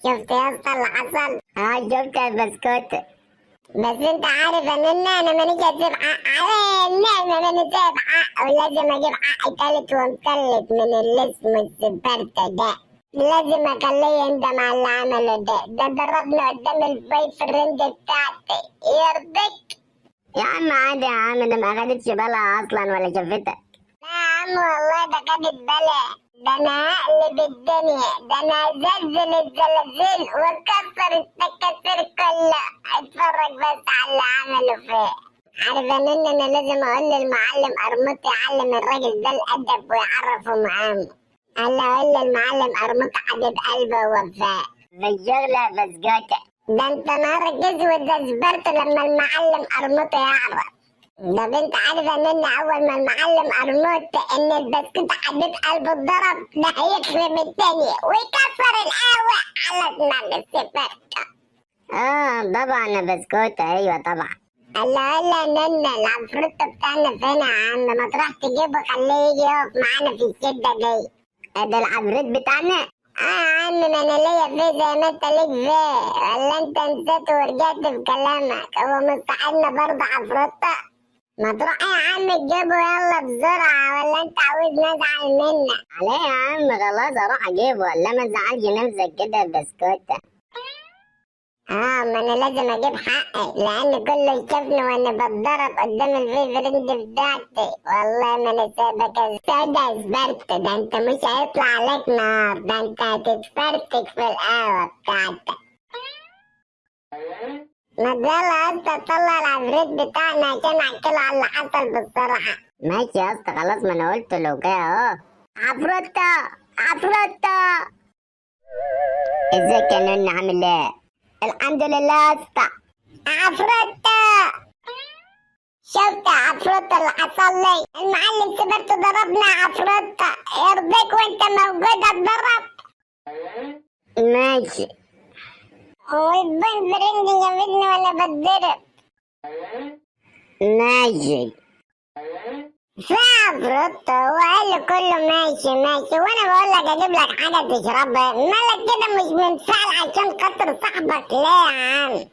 شفت يا اسطى اللي حصل؟ شفت يا بسكوتة. بس انت عارف ان انا مانيش هسيب حق على النعمة، انا سايب حق ولازم اجيب حق تالت ومتلت من اللي اسمه السبرتة ده. لازم اخليه يندم على اللي عمله ده ضربني قدام البوي فريند بتاعتي. يرضيك؟ يا عم عادي يا عم، ده ما خدتش بالها اصلا ولا شفتك. لا يا عم والله ده خدت بالي، ده انا هقلب الدنيا، ده انا هزلزل الزلازل واكسر التكاسير كلها. اتفرج بس على اللي عمله فيه. عارف ان انا لازم اقول للمعلم ارموط يعلم الراجل ده الادب ويعرفه معامه. قال له اقول للمعلم ارموط حبيب قلبه ووفاء. بالشغلة بسكوتة. ده انت نهارك اسود ده زبرت لما المعلم ارموط يعرف. ده انت عارف ان اول ما المعلم ارموط ان البسكوت حبيب قلبه اتضرب، ده هيخرب الدنيا ويكسر القهوه على دماغ السبرتة. طبعا يا بسكوتة، ايوه طبعا. الله ان العفروت بتاعنا فين يا عم؟ ما تروح تجيبه خليه يجي يقف معانا في الشده دي. ده العفريت بتاعنا. يا عم ما انا ليا فيه زي ما انت ليك فيه، ولا انت نسيت ورجعت في كلامك؟ هو مش صاحبنا برضه عفروتة؟ ما تروح يا عم تجيبه يلا بسرعة، ولا انت عاوزني ازعل منك؟ عليه يا عم، خلاص اروح اجيبه، ولا ما تزعلش نفسك كده يا بسكوتة. ما انا لازم اجيب حقي، لان كله شافني وانا بتضرب قدام الفي فريند بتاعتي. والله ما انا سايبك يا زبرت، ده انت مش هيطلع عليك نار، ده انت هتتفرتك في القهوة بتاعتك. ما يلا انت طلع العفريت بتاعنا عشان احكي له على اللي حصل بالصراحة. ماشي يا اسطى، خلاص ما انا قلت له كده اهو. عفروتة عفروتة، ازيك يا نوني، عامل ايه؟ الحمد لله يا اسطى. عفروتة، شفت عفروتة اللي حصل لي؟ المعلم سبرت ضربنا عفروتة. يرضيك وانت موجود اتضرب؟ ماشي. والبن فرنجي جابتني وانا بتضرب. ماشي. عفروتة وقال له كله ماشي ماشي، وانا بقول لك اجيب لك حاجة تشربها، مالك كده مش منفعل عشان خاطر صاحبك ليه يا عم؟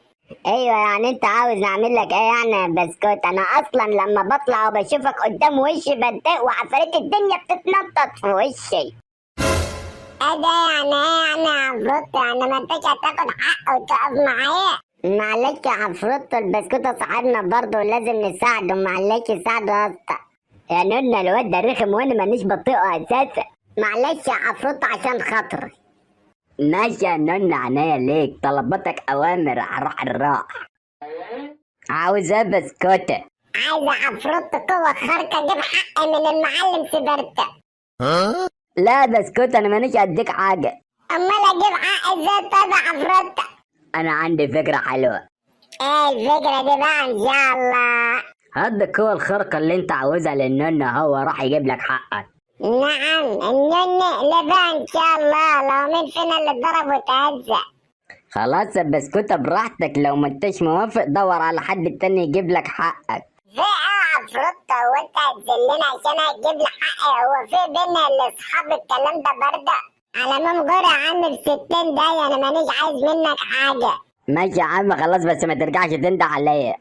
ايوه يعني انت عاوز نعمل لك ايه يعني يا بسكوت؟ انا اصلا لما بطلع وبشوفك قدام وشي بتضايق، وعفاريت الدنيا بتتنطط في وشي. ايه ده يعني ايه يعني يا عفروتة؟ يعني ما انتش هتاخد حق وتقف معايا؟ معلش يا عفروتو، البسكوتة صاحبنا برضه ولازم نساعده، معلش ساعده يا اسطى. يا نونا الواد ده رخم وانا مانيش بطيئه اساسا. معلش يا عفروتو عشان خاطري. ماشي يا نونا، عناية ليك، طلباتك اوامر راح الراح. عاوز ايه بسكوتة؟ عايزة عفروتة قوة خارقة اجيب حقي من المعلم سبرتة. لا بسكوتة، انا مانيش اديك حاجة. امال اجيب حقي ازاي طيب يا عفروتة؟ انا عندي فكرة حلوة. ايه الفكرة دي بقى ان شاء الله؟ هات القوة الخارقة اللي انت عاوزها للنونا، هو راح يجيب لك حقك. نعم النن بقى ان شاء الله، لو مين فينا اللي ضرب وتهزأ. خلاص يا بسكوتة براحتك، لو ما انتش موافق دور على حد تاني يجيب لك حقك. في ايه عفروتة وانت هتذلنا عشان هتجيب لي حقي؟ هو في بينا اللي اصحاب الكلام ده برضه؟ على مام غوري يا عم ب 60 دقيقة، انا مانيش عايز منك حاجة. ماشي يا عم خلاص، بس ما ترجعش تنده عليا.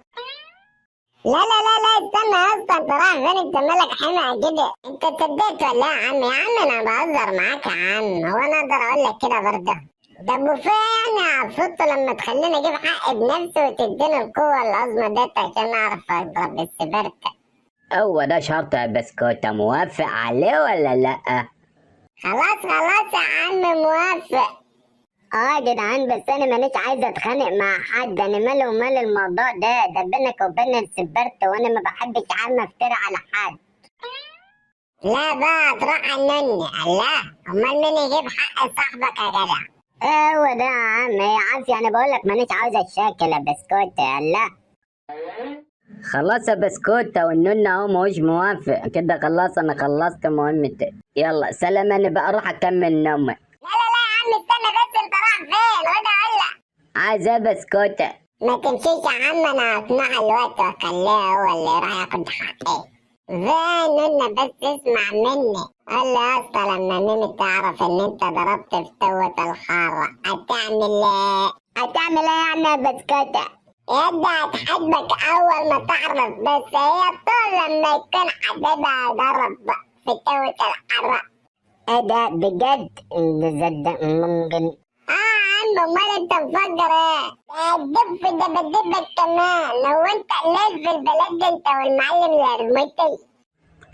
لا لا لا لا استنى يا اسطى، انت رايح فين؟ انت مالك حمى كده؟ انت تصدقت ولا ايه يا عم؟ يا عم انا بهزر معاك يا عم، هو انا اقدر اقول لك كده برضه؟ ده بوفيه يعني يا عفروتة لما تخليني اجيب حقي بنفسي وتديني القوة العظمى ديت عشان اعرف اضرب السبرتة. هو ده شرط يا بسكوتة، موافق عليه ولا لأ؟ خلاص خلاص يا عم موافق. يا جدعان، بس انا مانيش عايزه اتخانق مع حد، انا مالي ومال الموضوع ده بينك وبين السبرت، وانا ما بحبش عم افتري على حد. لا بقى تروح عنني. الله، امال مين يجيب حق صاحبك يا جدع؟ هو ده يا عم، هي عافية، انا بقول لك مانيش عاوزه الشكل يا بسكوتة. الله خلاص يا بسكوتة، والنون اهو ماهوش موافق كده. خلاص انا خلصت مهمتي، يلا سلام، انا بقى اروح اكمل نومي. لا لا لا يا عم استنى بس، انت رايح فين؟ وده ولا عايز ايه بسكوتة؟ ما تمشيش يا عم، انا هسمع الوقت واخليه هو اللي راح ياخد حقي. فين؟ بس اسمع مني، قال لي يا اسطى لما ميمي تعرف ان انت ضربت في توة الخارة هتعمل ايه؟ هتعمل ايه يعني يا بسكوتة؟ يدي هتحبك اول ما تعرف، بس هي طول لما يكون حبيبها ضرب في توة الحارة. ايه ده بجد؟ ده ممكن. عم امال انت مفكر ايه؟ الدب ده بدبك كمان، لو انت قليل في البلد دي انت والمعلم الهرموتي.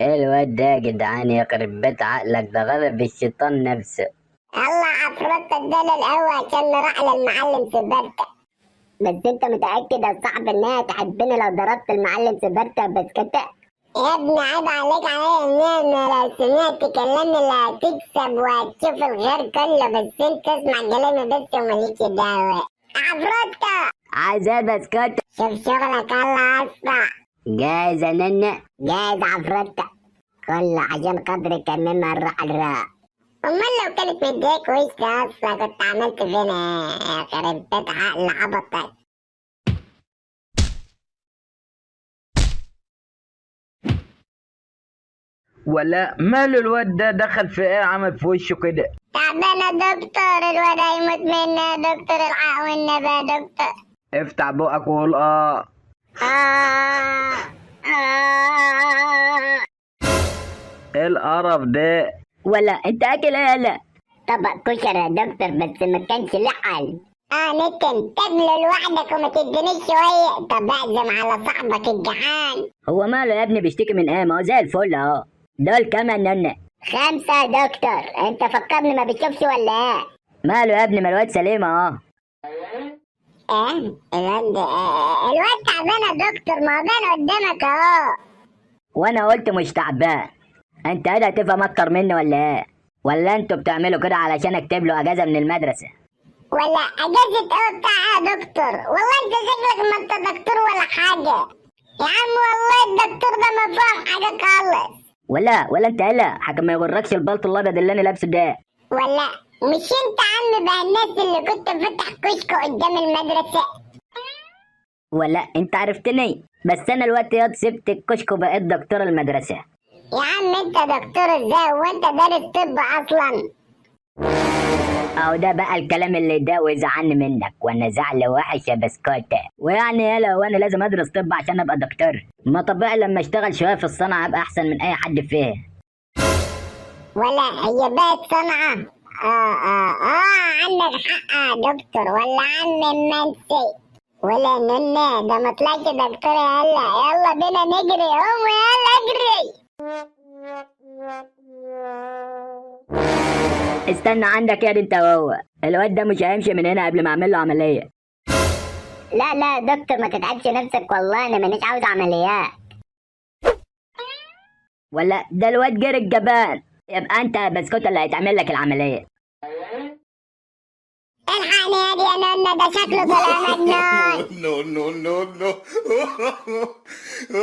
ايه الواد ده يا جدعان؟ يخرب بيت عقلك، ده غلب الشيطان نفسه. يلا عفروت ادانا القهوة عشان نروح للمعلم سبرتة. بس انت متأكد يا صاحبي ان هي تحبني لو ضربت المعلم سبرتة بسكتة؟ يا ابني عيب عليك عليا ان انا لو سمعت كلامي اللي هتكسب وهتشوف الغير كله، بس انت اسمع كلامي بس وماليش دعوة. عفروتة عايز ايه بسكتة؟ شوف شغلك يلا اسرع. جاهز يا ننة؟ جاهز عفرتة. كله عشان خاطري كمان نروح الراء. امال لو كانت مديك وش اصلا كنت عملت فينا ايه؟ يخرب بيت عقل عبطك. ولا ماله الواد ده دخل في ايه عمل في وشه كده؟ تعبان يا دكتور، الواد هيموت مني يا دكتور، الحقوني بقى يا دكتور. افتح بقك وقول اه. آه آه. ايه القرف ده؟ ولا انت اكل ايه؟ لا طبق كشري يا دكتور، بس ما كانش له حل. نتن تاكله لوحدك وما تدينيش شوية؟ طب اعزم على صاحبك الجعان. هو ماله يا ابني بيشتكي من ايه؟ ما هو زي الفل اهو. دول كام يا ننة؟ 5 يا دكتور. انت فكرني ما بتشوفش ولا ايه؟ ماله يا ابني؟ ما الواد سليم اهو. ايه الواد تعبان يا دكتور، ما هو باين قدامك اهو. وانا قلت مش تعبان. انت قاعد هتفهم اكتر مني ولا ايه؟ ولا انتوا بتعملوا كده علشان اكتب له اجازه من المدرسه؟ ولا اجازة ايه بتاع يا دكتور؟ والله انت شكلك ما انت دكتور ولا حاجة. يا عم والله الدكتور ده ما فاهم حاجة خالص. ولا انت هلا حكم ما يغركش البلطو الابيض اللي انا لابسه ده. ولا مش انت عم بقى الناس اللي كنت فاتح كشك قدام المدرسة؟ ولا انت عرفتني، بس انا الوقت ياض سبت الكشك وبقيت دكتور المدرسه. يا عم انت دكتور ازاي وانت دارس طب اصلا؟ اهو ده بقى الكلام اللي يضايق ويزعلني منك، وانا زعل وحش يا بسكوته. ويعني يالا وانا لازم ادرس طب عشان ابقى دكتور؟ ما طبيعي لما اشتغل شويه في الصنعه ابقى احسن من اي حد فيها. ولا هي بقت صنعة؟ عندك حق يا دكتور. ولا عم منسي ولا نني ده ما طلعش دكتور. يلا بينا نجري، قوم يلا اجري. استنى عندك يا انت وهو، الواد ده مش هيمشي من هنا قبل ما اعمل له عمليه. لا يا دكتور ما تتعبش نفسك، والله انا مانيش عاوز عمليات. ولا ده الواد جري الجبان، يبقى انت بسكوت اللي هيتعمل لك العمليه. الحقني يا دي يا نونا، ده شكله طلع مجنون. no.